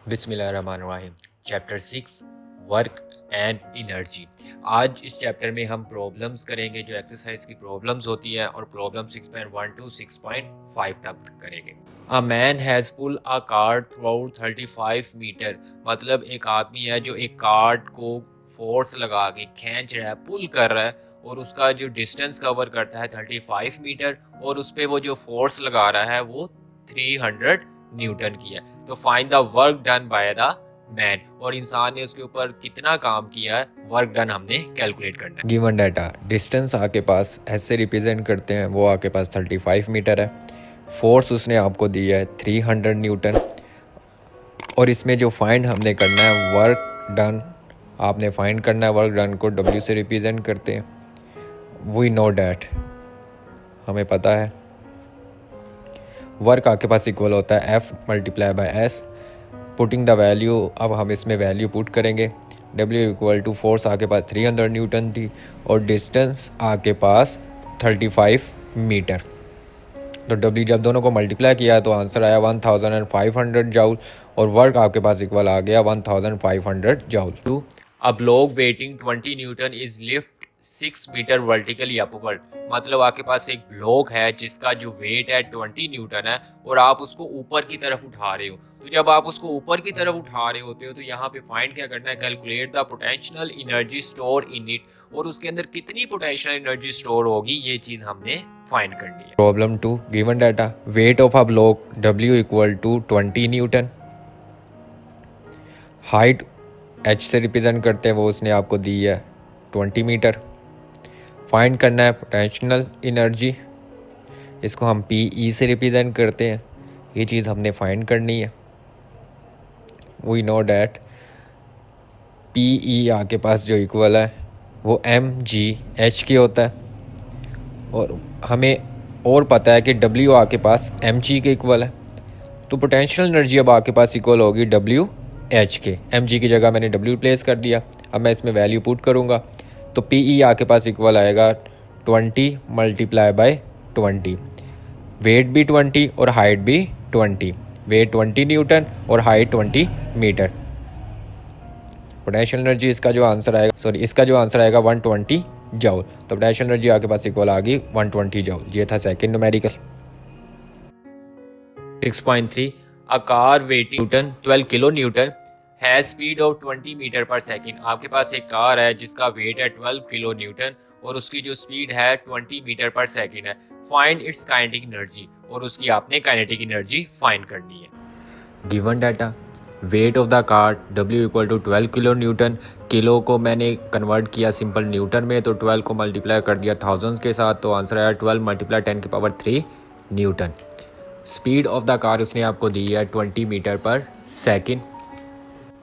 बिस्मिल्लाहिर्रहमानिर्रहीम। Chapter 6 work and energy. आज इस चैप्टर में हम प्रॉब्लम्स करेंगे, जो एक्सरसाइज की प्रॉब्लम्स होती है, और प्रॉब्लम 6.1 to 6.5 तक करेंगे। A man has pull a card throughout 35 metre. मतलब एक आदमी है जो एक कार्ड को फोर्स लगा के खींच रहा है, पुल कर रहा है, और उसका जो डिस्टेंस कवर करता है 35 मीटर, और उस पर वो जो फोर्स लगा रहा है वो 300 न्यूटन की है। तो find the work done by the man, और इंसान ने उसके ऊपर कितना काम किया है, वर्क डन हमने कैलकुलेट करना है। गिवन डाटा डिस्टेंस आपके पास ऐसे रिप्रेजेंट करते हैं, वो आपके पास 35 मीटर है। फोर्स उसने आपको दिया है 300 न्यूटन, और इसमें जो फाइंड हमने करना है वर्क डन, आपने फाइंड करना है वर्क डन को W से रिप्रेजेंट करते हैं। वी नो डैट, हमें पता है वर्क आपके पास इक्वल होता है F multiply by S। Putting the value, अब हम इसमें वैल्यू पुट करेंगे। W इक्वल टू फोर्स आपके पास 300 न्यूटन थी, और डिस्टेंस आपके पास 35 मीटर। तो W जब दोनों को मल्टीप्लाई किया तो आंसर आया 1500 जाउल, और वर्क आपके पास इक्वल आ गया 1500 joule. To a block weighing 20 newton is lift 6 metre vertically upward. मतलब आपके पास एक ब्लॉक है जिसका जो वेट है 20 न्यूटन है, और आप उसको ऊपर की तरफ उठा रहे हो। तो जब आप उसको ऊपर की तरफ उठा रहे होते हो तो यहाँ पे फाइंड क्या करना है, calculate the potential energy store in it, और उसके अंदर कितनी पोटेंशियल एनर्जी स्टोर होगी, ये चीज हमने फाइंड करनी है। Problem 2, given data weight of a block W equal to 20 newton, height H से रिप्रेजेंट करते हैं, वो उसने आपको दी है 20 मीटर। फाइंड करना है पोटेंशियल एनर्जी, इसको हम PE से रिप्रेजेंट करते हैं, ये चीज़ हमने फाइंड करनी है। वी नो डैट PE आपके पास जो इक्वल है वो mgh की होता है, और हमें और पता है कि W आपके पास mg के इक्वल है। तो पोटेंशियल एनर्जी अब आपके पास इक्वल होगी WH के, mg की जगह मैंने W प्लेस कर दिया। अब मैं इसमें वैल्यू पुट करूँगा तो PE आपके पास इक्वल आएगा 20 मल्टीप्लाई बाय 20। वेट भी 20 और हाइट भी 20, वेट 20 न्यूटन और हाइट 20 मीटर। पोटेंशियल एनर्जी इसका जो आंसर आएगा 120 जाउल। तो पोटेंशियल एनर्जी आपके पास इक्वल आ गई 120 जाउल। ये था second numerical. 6.3 a car weighing newton 12 kilo newton has speed of 20 metre per second. आपके पास एक कार है जिसका वेट है 12 किलो न्यूटन, और उसकी जो स्पीड है 20 मीटर पर सेकंड है। फाइंड इट्स काइनेटिक एनर्जी, और उसकी आपने काइनेटिक एनर्जी फाइंड करनी है। Given data weight of the car W equal to 12 kilo newton, kilo को मैंने कन्वर्ट किया सिंपल न्यूटन में, तो 12 को मल्टीप्लाई कर दिया थाउजेंड्स के साथ, तो आंसर आया 12 मल्टीप्लाई 10 की power 3 newton. Speed of the car उसने आपको दी है 20 metre per second.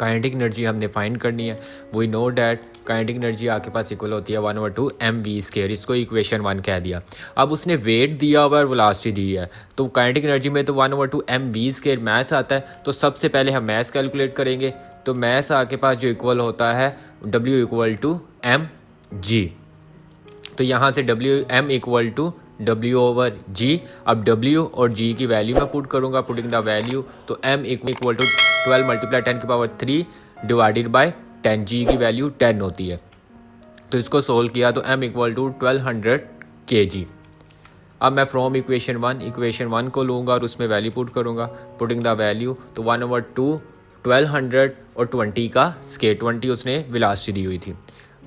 Kinetic energy हमने फाइंड करनी है। We know that kinetic energy आपके पास इक्वल होती है 1/2 mv²। इसको इक्वेशन 1 कह दिया। अब उसने वेट दिया हुआ है और वेलोसिटी दी है, तो काइनेटिक एनर्जी में तो 1/2 mv² मैथ्स आता है। तो सबसे पहले हम मैथ्स कैलकुलेट करेंगे। तो मैथ्स आपके पास जो इक्वल होता है W इक्वल टू mg। तो यहाँ से M इक्वल टू W/G। अब W और G की वैल्यू मैं पुट करूँगा, पुटिंग द वैल्यू, तो M इक्वल टू 12 मल्टीप्लाई 10 की पावर 3 डिवाइडेड बाय 10। G की वैल्यू 10 होती है। तो इसको सोल्व किया तो M इक्वल टू 1200 kg। अब मैं फ्रॉम इक्वेशन 1 को लूँगा और उसमें वैल्यू पुट करूँगा, पुटिंग द वैल्यू, तो 1/2 1200 और 20 का स्केयर, 20 उसने वेलोसिटी दी हुई थी,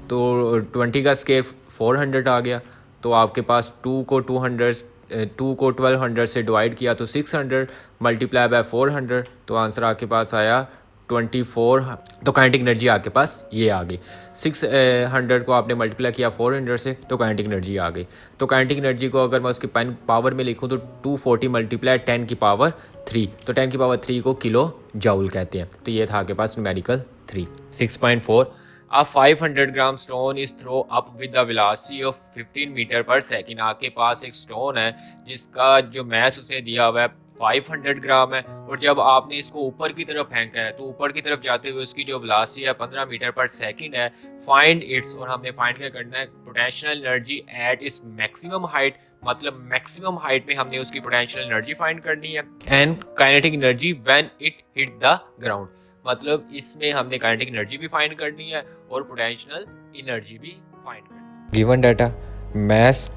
तो 20 का स्केयर 400 आ गया। तो आपके पास 2 को 1200 से डिवाइड किया तो 600 मल्टीप्लाई बाय 400, तो आंसर आपके पास आया 24। तो काइनेटिक एनर्जी आपके पास ये आ गई। 600 को आपने मल्टीप्लाई किया 400 से, तो काइनेटिक एनर्जी आ गई। तो काइनेटिक एनर्जी को अगर मैं उसकी पावर में लिखूँ तो 240 मल्टीप्लाई 10 की पावर 3, तो 10 की पावर 3 को किलो जाउल कहते हैं। तो ये था आपके पास numerical 3। 6.4 A 500 gram stone is throw up with the velocity of 15 metre per second. आपके पास एक स्टोन है जिसका जो मैस उसने दिया हुआ है 500 ग्राम है, और जब आपने इसको ऊपर की तरफ फेंका है तो ऊपर की तरफ जाते हुए उसकी जो वेलोसिटी है 15 मीटर पर सेकंड है। फाइंड इट्स, और हमने फाइंड क्या करना है, potential energy at its maximum height, मतलब मैक्सिमम हाइट में हमने उसकी पोटेंशियल एनर्जी फाइंड करनी है। And kinetic energy when it hit the ground, मतलब इसमें हमने काइनेटिक एनर्जी भी फाइंड करनी है और पोटेंशियल एनर्जी भी फाइंड करनी है। Given data, mass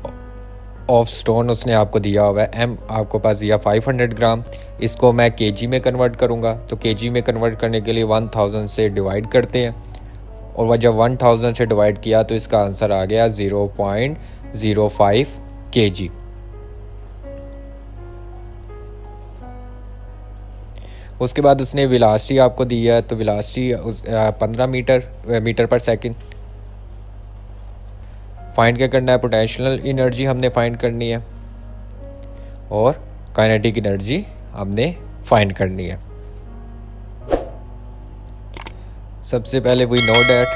of stone उसने आपको दिया हुआ है, एम आपको पास दिया 500 ग्राम, इसको मैं केजी में कन्वर्ट करूँगा, तो केजी में कन्वर्ट करने के लिए 1000 से डिवाइड करते हैं, और वह जब 1000 से डिवाइड किया तो इसका आंसर आ गया 0.05 kg। उसके बाद उसने वेलोसिटी आपको दी है, तो velocity 15 metre per second. Find क्या करना है, पोटेंशियल एनर्जी हमने फाइंड करनी है और काइनेटिक एनर्जी हमने फाइंड करनी है। सबसे पहले वी नो डैट,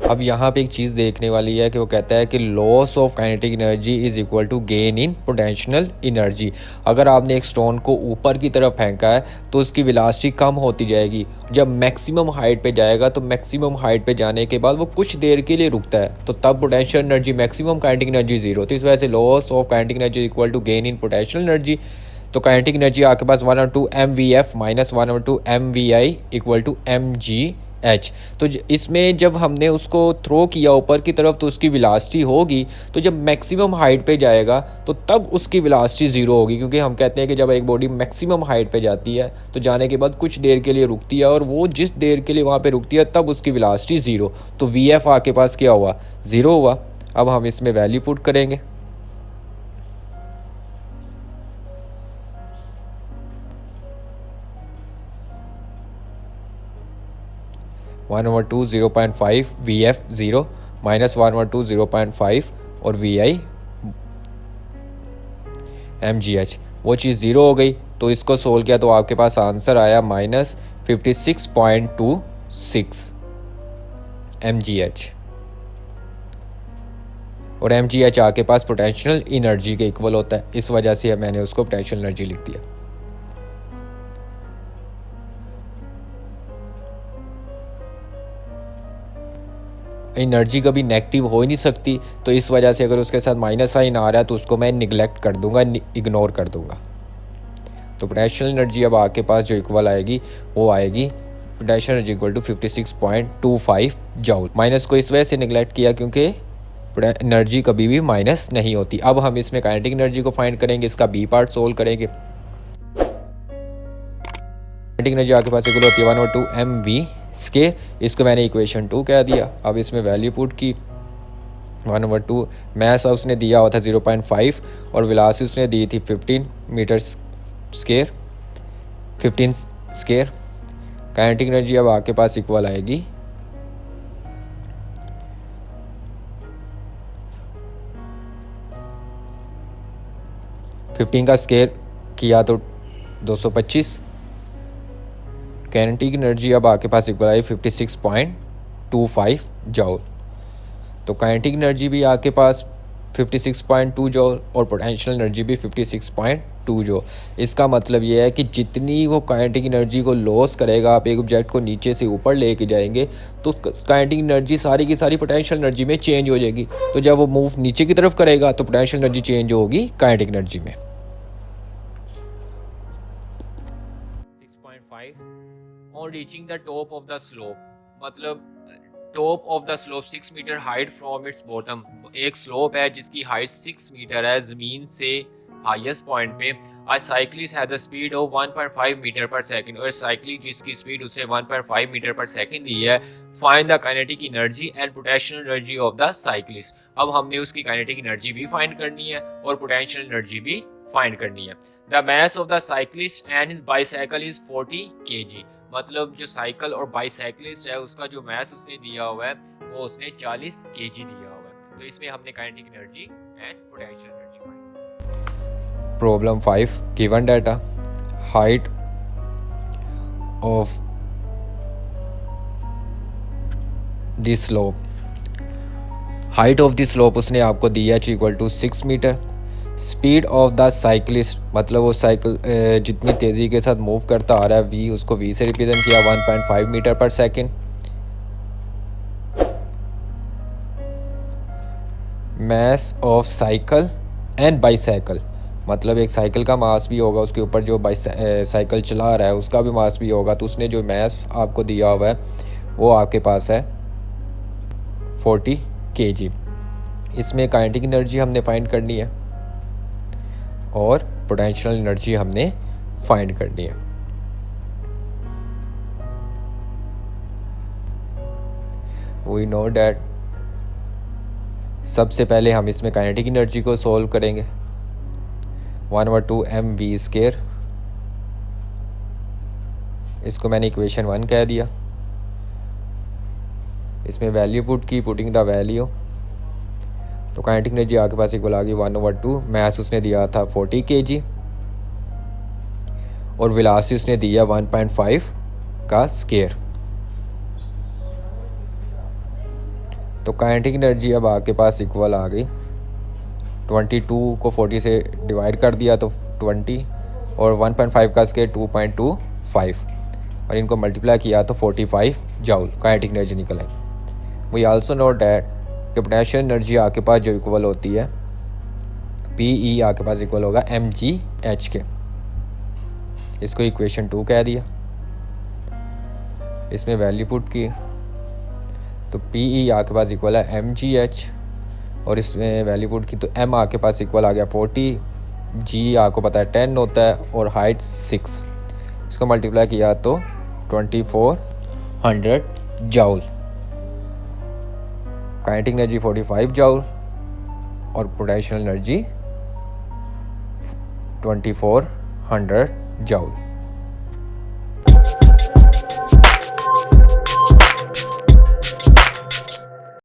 अब यहाँ पे एक चीज़ देखने वाली है कि वो कहता है कि loss of kinetic energy is equal to gain in potential energy. अगर आपने एक स्टोन को ऊपर की तरफ फेंका है तो उसकी वेलोसिटी कम होती जाएगी, जब मैक्सिमम हाइट पे जाएगा तो मैक्सिमम हाइट पे जाने के बाद वो कुछ देर के लिए रुकता है, तो तब potential energy maximum, kinetic energy zero. तो इस वजह से loss of kinetic energy equal to gain in potential energy. तो काइनेटिक एनर्जी आपके पास 1/2 mvf minus 1/2 mvi equal to mgh। तो इसमें जब हमने उसको थ्रो किया ऊपर की तरफ तो उसकी वेलोसिटी होगी, तो जब मैक्सिमम हाइट पे जाएगा तो तब उसकी वेलोसिटी ज़ीरो होगी, क्योंकि हम कहते हैं कि जब एक बॉडी मैक्सिमम हाइट पे जाती है तो जाने के बाद कुछ देर के लिए रुकती है, और वो जिस देर के लिए वहाँ पे रुकती है तब उसकी वेलोसिटी ज़ीरो। तो vf आपके पास क्या हुआ, ज़ीरो हुआ। अब हम इसमें वैल्यू पुट करेंगे, one over two 0.5 vf 0 minus 1/2 0.5 और vi mgh, वो चीज़ ज़ीरो हो गई। तो इसको सोल्व किया तो आपके पास आंसर आया माइनस 56.26 mgh, और mgh आपके पास पोटेंशियल एनर्जी के इक्वल होता है, इस वजह से मैंने उसको पोटेंशियल एनर्जी लिख दिया। एनर्जी कभी नेगेटिव हो ही नहीं सकती, तो इस वजह से अगर उसके साथ माइनस साइन आ रहा है तो उसको मैं निगलेक्ट कर दूंगा, इग्नोर कर दूंगा। तो पोटेंशियल एनर्जी अब आपके पास जो इक्वल आएगी वो आएगी potential energy equal to 56.25 joule. Minus को इस वजह से निगलेक्ट किया क्योंकि एनर्जी कभी भी माइनस नहीं होती। अब हम इसमें काइनेटिक एनर्जी को फाइंड करेंगे, इसका बी पार्ट सोल्व करेंगे। काइनेटिक एनर्जी आपके पास इक्वल होती है 1/2 mv स्केयर, इसको मैंने इक्वेशन 2 कह दिया। अब इसमें वैल्यू पुट की 1/2, मैस उसने दिया हुआ था 0.5 और वेलोसिटी उसने दी थी 15 metre square, 15 square. Kinetic energy अब आपके पास इक्वल आएगी 15 का स्केयर किया तो 225। काइनेटिक एनर्जी अब आपके पास इक्वल आई 56.25 जूल। तो काइनेटिक एनर्जी भी आपके पास 56.2 जूल और पोटेंशियल एनर्जी भी 56.2 जूल। इसका मतलब ये है कि जितनी वो काइनेटिक एनर्जी को लॉस करेगा, आप एक ऑब्जेक्ट को नीचे से ऊपर लेके जाएंगे तो काइनेटिक एनर्जी सारी की सारी पोटेंशियल एनर्जी में चेंज हो जाएगी। तो जब वो मूव नीचे की तरफ करेगा तो पोटेंशियल एनर्जी चेंज होगी काइनेटिक एनर्जी में। 6.5 on reaching the top of the slope, मतलब top of the slope 6 metre height from its bottom. एक स्लोप है जिसकी हाइट 6 मीटर है ज़मीन से हाईएस्ट पॉइंट पे। आज cyclist has the speed of 1.5 metre per second, और साइक्लिस्ट जिसकी स्पीड उसे 1.5 मीटर पर सेकंड दी है। Find the kinetic energy and potential energy of the cyclist. अब हमने उसकी काइनेटिक एनर्जी भी फाइंड करनी है और पोटेंशियल एनर्जी भी फाइंड करनी है। The mass of the cyclist and his bicycle is 40 kg, मतलब जो साइकिल और बाइसाइकिलिस्ट है उसका जो मास उसने दिया हुआ है वो उसने 40 kg दिया हुआ है। तो इसमें हमने kinetic energy and potential energy find. Problem 5, given data, height of the slope. Height of the slope उसने आपको दिया equal to 6 metre. Speed of the cyclist, मतलब वो साइकिल जितनी तेज़ी के साथ मूव करता आ रहा है, वी उसको वी से रिप्रेजेंट किया 1.5 मीटर पर second. Mass of cycle and bicycle, मतलब एक साइकिल का मास भी होगा, उसके ऊपर जो साइकिल चला रहा है उसका भी मास भी होगा, तो उसने जो मास आपको दिया हुआ है वो आपके पास है 40 kg। इसमें काइनेटिक एनर्जी हमने फाइंड करनी है और पोटेंशियल एनर्जी हमने फाइंड करनी है। वी नो डैट सबसे पहले हम इसमें काइनेटिक एनर्जी को सोल्व करेंगे। 1/2 mv², इसको मैंने इक्वेशन 1 कह दिया। इसमें वैल्यू पुट की, पुटिंग द वैल्यू, तो काइनेटिक एनर्जी आपके पास इक्वल आ गई 1/2। मास उसने दिया था 40 kg और वेलोसिटी उसने दिया 1.5 का स्केयर। तो काइनेटिक एनर्जी अब आपके पास इक्वल आ गई 22 को 40 से डिवाइड कर दिया तो 20 और 1.5 का स्केयर 2.25 और इनको मल्टीप्लाई किया तो 45 जूल काइनेटिक एनर्जी निकल आई। वी आल्सो नो डैट कि पोटेंशियल एनर्जी आपके पास जो इक्वल होती है PE आपके पास इक्वल होगा mgh के। इसको इक्वेशन 2 कह दिया, इसमें वैल्यू पुट की तो PE आपके पास इक्वल है mgh और इसमें वैल्यू पुट की तो m आपके पास इक्वल आ गया 40, g आपको पता है 10 होता है और हाइट 6। इसको मल्टीप्लाई किया तो 2400 जूल। काइनेटिक एनर्जी 45 जूल और पोटेंशियल एनर्जी 2400 जूल।